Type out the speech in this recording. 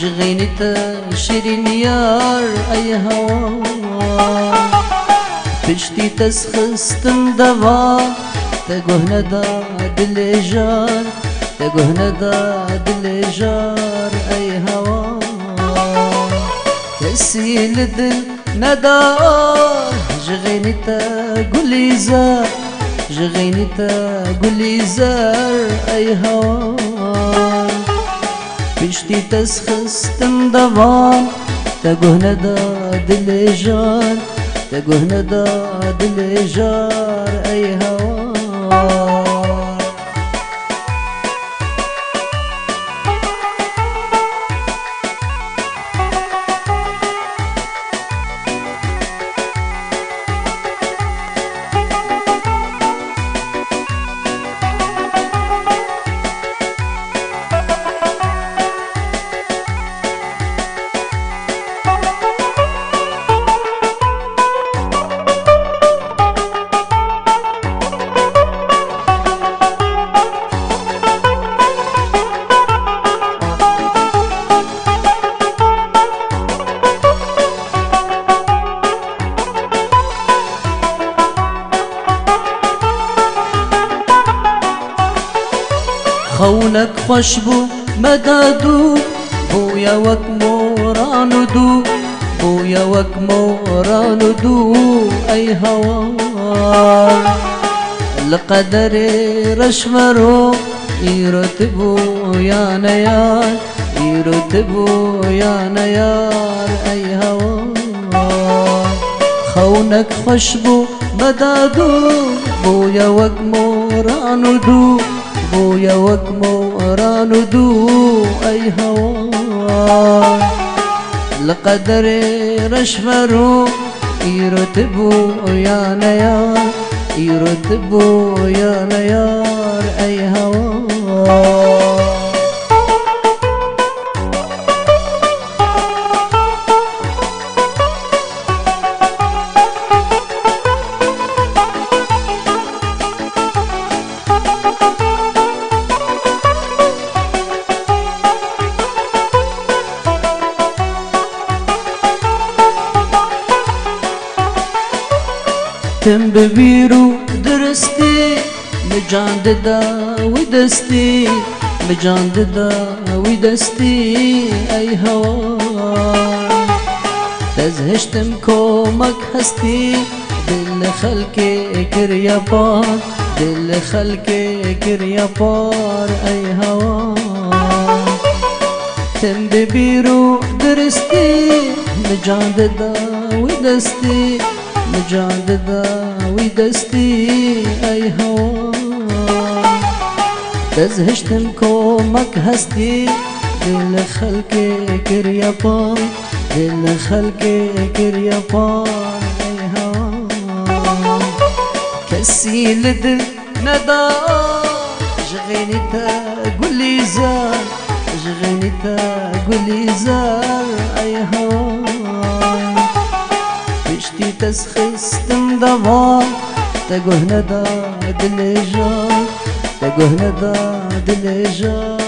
جغينت شيرين يار أي هوا بشتي تسخستم دوا تقوهنا دا دلجار تقوهنا دا دلجار أي هوا كسيل دل ندار جغينت قولي زار جغينت قولي زار أي هوا بشتي تسخستم دوام تقوهنا دا دلجار تقوهنا دا دلجار أي هوا خونك خوش بو مدادو بويا وك مورانو دو بويا وك مورانو دو أي هوا القدر رشمرو يرتبو يا نيار يرتبو يا نيار أي هوا خونك خوش بو مدادو بويا وك مورانو دو بويا وك مورانو دو أي هوا لقدر رشمرو يرتبو يا نيار يرتبو يا نيار أي هوا تم ببيرو درستي مجاند دا ودستي مجاند دا ودستي أي هوا تزهشتم كومك هستي دل خلقي كريا بار دل خلقي كريا بار أي هوا تم ببيرو درستي مجاند دا ودستي مجاند دا ودستي أي هوا تزهشتم كومك هستي دل خلقي كريا بار دل خلقي كريا بار أي هوا كسيل دل ندى جغينتا قولي زار جغينتا قولي زار أي هوا بشتي تسخستم دوام تقوهنا دا دلجار تقوهنا دا دلجار